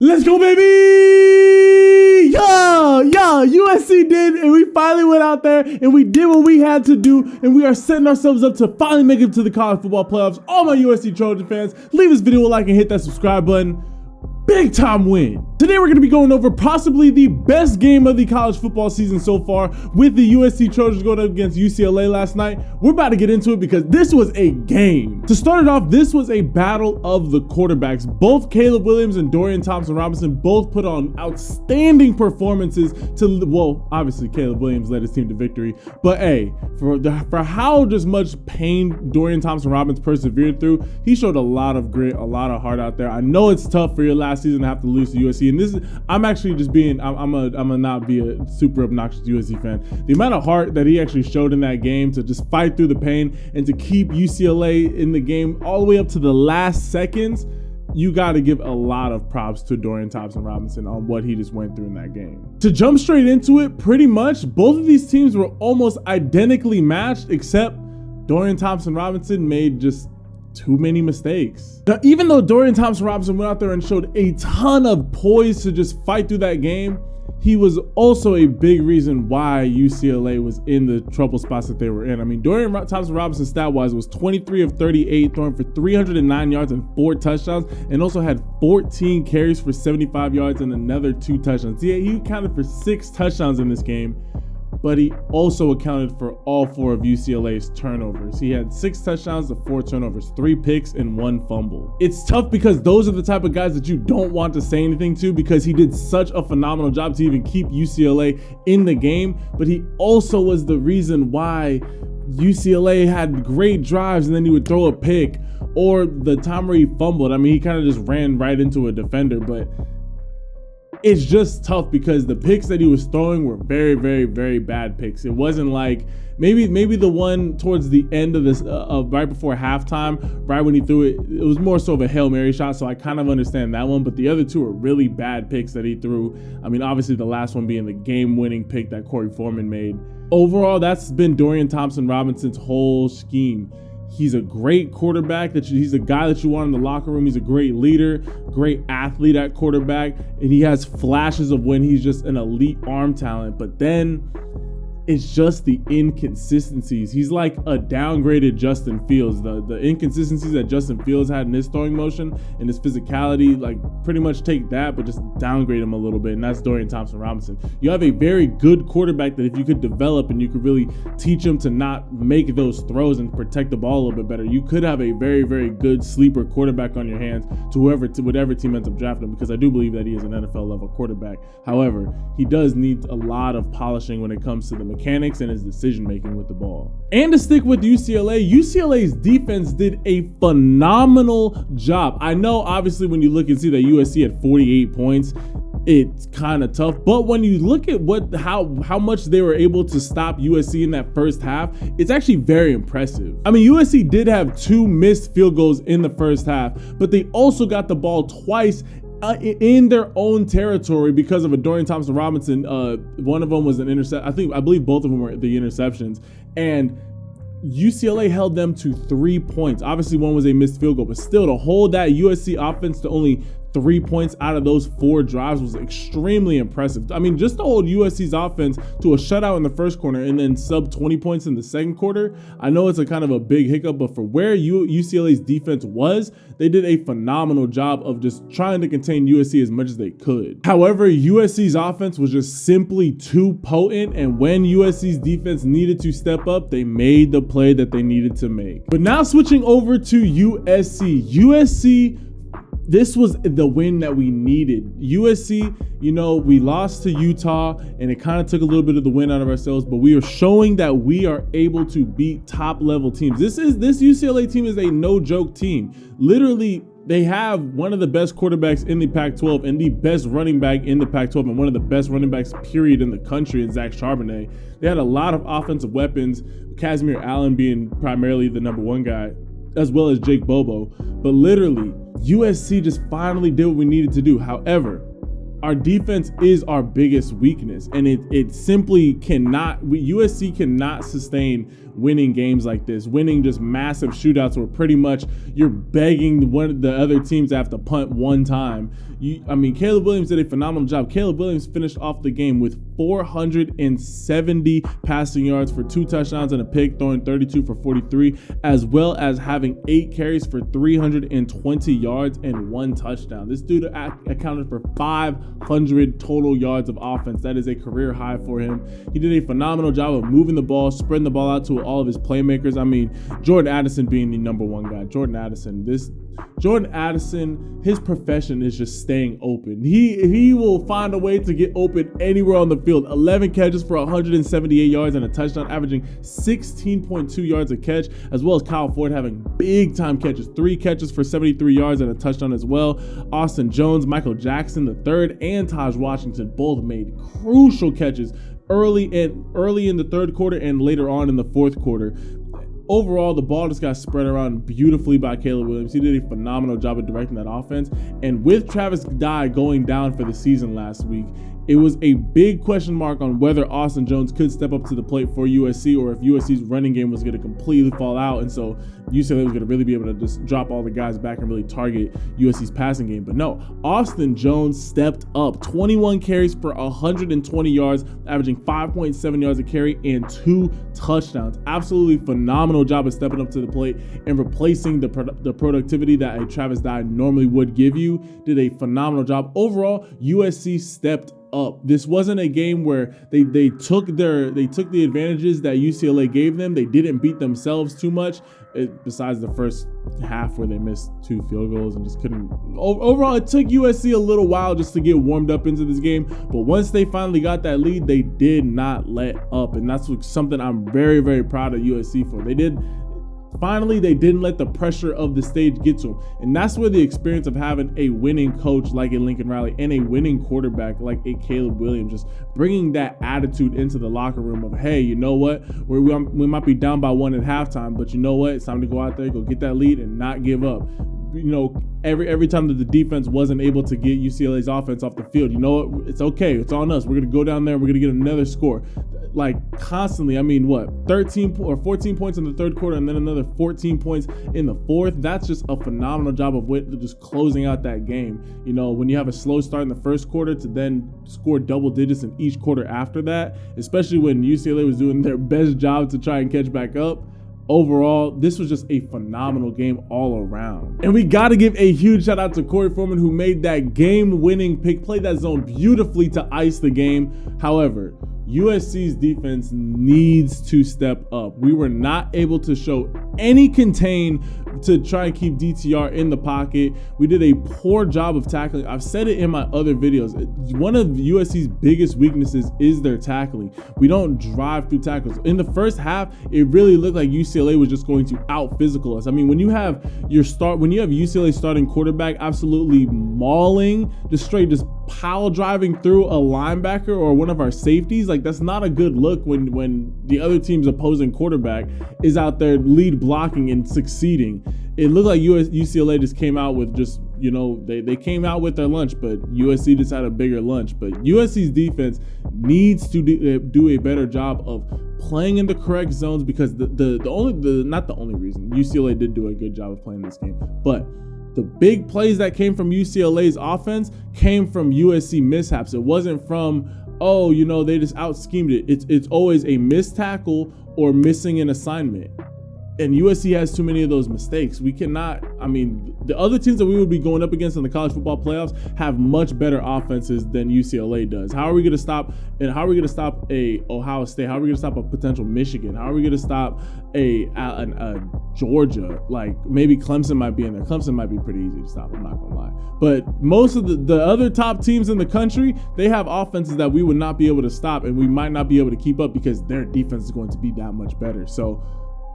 Let's go, baby! Yeah, USC did, and we finally went out there and we did what we had to do, and we are setting ourselves up to finally make it to the college football playoffs. All my USC Trojan fans, leave this video a like and hit that subscribe button. Big time win. Today we're going to be going over possibly the best game of the college football season so far with the USC Trojans going up against UCLA last night. We're about to get into it because this was a game. To start it off, this was a battle of the quarterbacks. Both Caleb Williams and Dorian Thompson-Robinson both put on outstanding performances to, well, obviously Caleb Williams led his team to victory, but hey, for how just much pain Dorian Thompson-Robinson persevered through, he showed a lot of grit, a lot of heart out there. I know it's tough for your last season to have to lose to USC, and this is, I'm actually just being, I'm gonna not be a super obnoxious USC fan. The amount of heart that he actually showed in that game to just fight through the pain and to keep UCLA in the game all the way up to the last seconds, you got to give a lot of props to Dorian Thompson-Robinson on what he just went through in that game. To jump straight into it, pretty much both of these teams were almost identically matched, except Dorian Thompson-Robinson made just too many mistakes. Now, even though Dorian Thompson-Robinson went out there and showed a ton of poise to just fight through that game, he was also a big reason why UCLA was in the trouble spots that they were in. I mean, Dorian Thompson-Robinson stat-wise was 23 of 38, throwing for 309 yards and 4 touchdowns, and also had 14 carries for 75 yards and another 2 touchdowns. Yeah, he accounted for 6 touchdowns in this game, but he also accounted for all 4 of UCLA's turnovers. He had 6 touchdowns to 4 turnovers, 3 picks and 1 fumble. It's tough because those are the type of guys that you don't want to say anything to because he did such a phenomenal job to even keep UCLA in the game, but he also was the reason why UCLA had great drives and then he would throw a pick, or the time where he fumbled. I mean, he kind of just ran right into a defender, but it's just tough because the picks that he was throwing were very, very, very bad picks. It wasn't like maybe the one towards the end of this, right before halftime, right when he threw it, it was more so of a Hail Mary shot. So I kind of understand that one, but the other 2 are really bad picks that he threw. I mean, obviously the last one being the game-winning pick that Corey Foreman made. Overall, that's been Dorian Thompson-Robinson's whole scheme. He's a great quarterback. He's a guy that you want in the locker room. He's a great leader, great athlete at quarterback, and he has flashes of when he's just an elite arm talent. But then it's just the inconsistencies. He's like a downgraded Justin Fields. The inconsistencies that Justin Fields had in his throwing motion and his physicality, like pretty much take that, but just downgrade him a little bit. And that's Dorian Thompson-Robinson. You have a very good quarterback that if you could develop and you could really teach him to not make those throws and protect the ball a little bit better, you could have a very, very good sleeper quarterback on your hands to whatever team ends up drafting him, because I do believe that he is an NFL level quarterback. However, he does need a lot of polishing when it comes to the mechanics and his decision making with the ball. And to stick with UCLA's defense did a phenomenal job. I know obviously when you look and see that USC had 48 points, it's kind of tough, but when you look at how much they were able to stop USC in that first half, it's actually very impressive. I mean, USC did have 2 missed field goals in the first half, but they also got the ball twice in their own territory because of a Dorian Thompson-Robinson. One of them was an interception. I believe both of them were the interceptions, and UCLA held them to 3 points. Obviously, one was a missed field goal, but still to hold that USC offense to only 3 points out of those 4 drives was extremely impressive. I mean, just to hold USC's offense to a shutout in the first quarter and then sub 20 points in the second quarter, I know it's a kind of a big hiccup, but for where UCLA's defense was, they did a phenomenal job of just trying to contain USC as much as they could. However, USC's offense was just simply too potent, and when USC's defense needed to step up, they made the play that they needed to make. But now switching over to USC, this was the win that we needed. USC, you know, we lost to Utah and it kind of took a little bit of the win out of ourselves, but we are showing that we are able to beat top level teams. This UCLA team is a no joke team. Literally, they have one of the best quarterbacks in the Pac-12 and the best running back in the Pac-12 and one of the best running backs period in the country in Zach Sharpe. They had a lot of offensive weapons, Casimir Allen being primarily the number 1 guy, as well as Jake Bobo. But literally, USC just finally did what we needed to do. However, our defense is our biggest weakness, and it simply cannot, USC cannot sustain winning games like this, winning just massive shootouts where pretty much you're begging one of the other teams to have to punt one time. Caleb Williams did a phenomenal job. Caleb Williams finished off the game with 470 passing yards for 2 touchdowns and a pick, throwing 32 for 43, as well as having 8 carries for 320 yards and 1 touchdown. This dude accounted for 500 total yards of offense. That is a career high for him. He did a phenomenal job of moving the ball, spreading the ball out to all of his playmakers. Jordan Addison being the #1 guy. Jordan Addison, his profession is just staying open. He will find a way to get open anywhere on the field. 11 catches for 178 yards and a touchdown, averaging 16.2 yards a catch, as well as Kyle Ford having big time catches, 3 catches for 73 yards and a touchdown as well. Austin Jones, Michael Jackson III, and Taj Washington both made crucial catches early in the third quarter and later on in the fourth quarter. Overall, the ball just got spread around beautifully by Caleb Williams. He did a phenomenal job of directing that offense. And with Travis Dye going down for the season last week, it was a big question mark on whether Austin Jones could step up to the plate for USC or if USC's running game was going to completely fall out. And so UCLA was going to really be able to just drop all the guys back and really target USC's passing game. But no, Austin Jones stepped up. 21 carries for 120 yards, averaging 5.7 yards a carry and 2 touchdowns. Absolutely phenomenal job of stepping up to the plate and replacing the productivity that a Travis Dye normally would give you. Did a phenomenal job. Overall, USC stepped up. This wasn't a game where they took the advantages that UCLA gave them. They didn't beat themselves too much, besides the first half where they missed 2 field goals and just couldn't. Overall, it took USC a little while just to get warmed up into this game, but once they finally got that lead, they did not let up, and that's something I'm very, very proud of USC for. Finally, they didn't let the pressure of the stage get to them. And that's where the experience of having a winning coach like a Lincoln Riley and a winning quarterback like a Caleb Williams, just bringing that attitude into the locker room of, hey, you know what? We might be down by 1 at halftime, but you know what? It's time to go out there, go get that lead and not give up. Every time that the defense wasn't able to get UCLA's offense off the field, you know what? It's okay. It's on us. We're going to go down there. We're going to get another score. Like constantly, 13 or 14 points in the third quarter and then another 14 points in the fourth. That's just a phenomenal job of just closing out that game. When you have a slow start in the first quarter to then score double digits in each quarter after that, especially when UCLA was doing their best job to try and catch back up. Overall, this was just a phenomenal game all around. And we got to give a huge shout out to Corey Foreman, who made that game-winning pick, played that zone beautifully to ice the game. However, USC's defense needs to step up. We were not able to show any contain to try and keep DTR in the pocket. We did a poor job of tackling. I've said it in my other videos. One of USC's biggest weaknesses is their tackling. We don't drive through tackles. In the first half, it really looked like UCLA was just going to out-physical us. When you have UCLA starting quarterback absolutely mauling, just pile driving through a linebacker or one of our safeties, that's not a good look when the other team's opposing quarterback is out there lead blocking and succeeding. It looked like UCLA just came out with they came out with their lunch, but USC just had a bigger lunch. But USC's defense needs to do a better job of playing in the correct zones, because not the only reason UCLA did do a good job of playing this game, but the big plays that came from UCLA's offense came from USC mishaps. It wasn't from, they just out schemed it. It's always a missed tackle or missing an assignment. And USC has too many of those mistakes. We cannot, the other teams that we would be going up against in the college football playoffs have much better offenses than UCLA does. How are we going to stop a Ohio State? How are we going to stop a potential Michigan? How are we going to stop a Georgia? Maybe Clemson might be in there. Clemson might be pretty easy to stop, I'm not going to lie. But most of the other top teams in the country, they have offenses that we would not be able to stop, and we might not be able to keep up because their defense is going to be that much better. So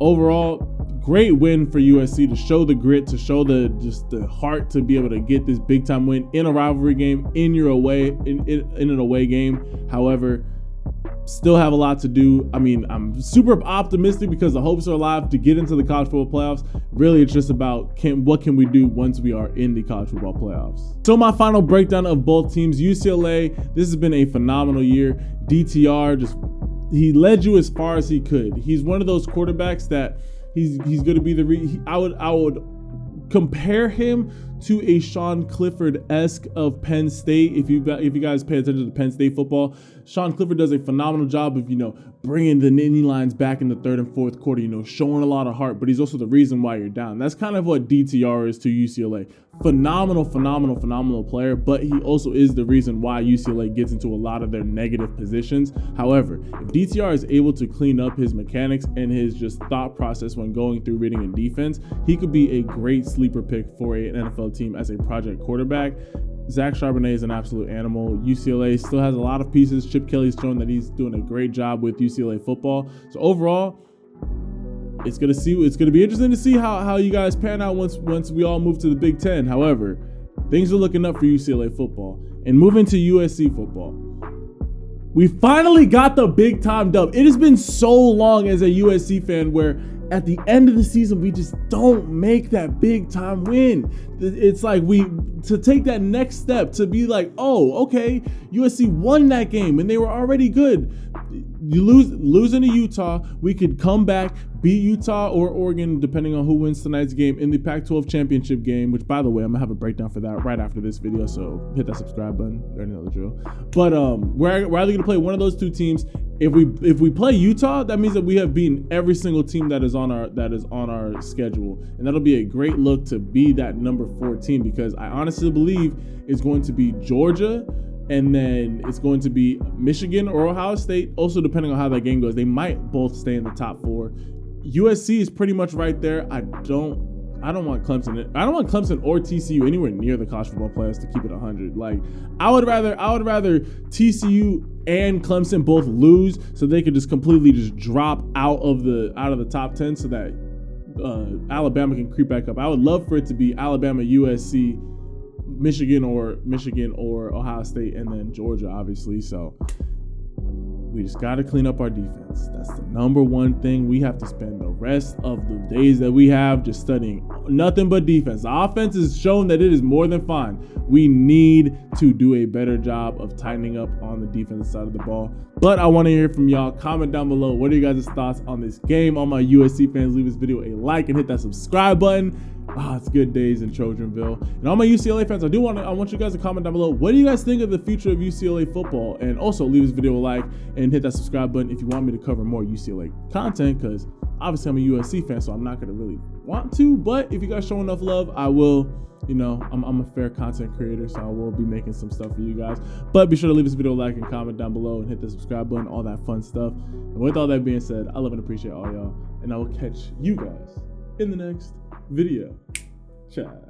overall, great win for USC to show the grit, to show the heart to be able to get this big time win in a rivalry game, in an away game. However, still have a lot to do. I'm super optimistic because the hopes are alive to get into the college football playoffs. Really, it's just about what can we do once we are in the college football playoffs. So my final breakdown of both teams. UCLA, this has been a phenomenal year. DTR just he led you as far as he could. He's one of those quarterbacks that he's going to be the I would compare him to a Sean Clifford-esque of Penn State. If you guys pay attention to Penn State football, Sean Clifford does a phenomenal job of, bringing the Nittany Lions back in the third and fourth quarter, showing a lot of heart, but he's also the reason why you're down. That's kind of what DTR is to UCLA. Phenomenal player, but he also is the reason why UCLA gets into a lot of their negative positions. However, if DTR is able to clean up his mechanics and his just thought process when going through reading and defense, he could be a great sleeper pick for an NFL team as a project quarterback. Zach Charbonnet is an absolute animal. UCLA still has a lot of pieces. Chip Kelly's shown that he's doing a great job with UCLA football. So overall, it's gonna be interesting to see how you guys pan out once we all move to the Big Ten. However, things are looking up for UCLA football. And moving to USC football, we finally got the big time dub. It has been so long as a USC fan where at the end of the season, we just don't make that big time win. It's like to take that next step to be like, oh, okay, USC won that game and they were already good. You losing to Utah, we could come back, beat Utah or Oregon, depending on who wins tonight's game in the Pac-12 championship game, which, by the way, I'm gonna have a breakdown for that right after this video, so hit that subscribe button. You already know the drill. But we're either gonna play one of those two teams. If we play Utah, that means that we have beaten every single team that is on our schedule, and that'll be a great look to be that number 4 team, because I honestly believe it's going to be Georgia, and then it's going to be Michigan or Ohio State. Also, depending on how that game goes, they might both stay in the top 4. USC is pretty much right there. I don't want Clemson. I don't want Clemson or TCU anywhere near the college football playoffs, to keep it 100. Like, I would rather TCU and Clemson both lose so they could just completely just drop out of the top 10 so that Alabama can creep back up. I would love for it to be Alabama, USC, Michigan or Ohio State, and then Georgia, obviously. So we just got to clean up our defense. That's the number one thing. We have to spend the rest of the days that we have just studying nothing but defense. The offense has shown that it is more than fine. We need to do a better job of tightening up on the defensive side of the ball. But I want to hear from y'all. Comment down below. What are you guys' thoughts on this game? All my USC fans, leave this video a like and hit that subscribe button. It's good days in Trojanville. And all my UCLA fans, I want you guys to comment down below. What do you guys think of the future of UCLA football? And also leave this video a like and hit that subscribe button if you want me to cover more UCLA content, because obviously I'm a USC fan, so I'm not going to really want to. But if you guys show enough love, I will. I'm a fair content creator, so I will be making some stuff for you guys. But be sure to leave this video a like and comment down below and hit the subscribe button, all that fun stuff. And with all that being said, I love and appreciate all y'all, and I will catch you guys in the next video. Ciao.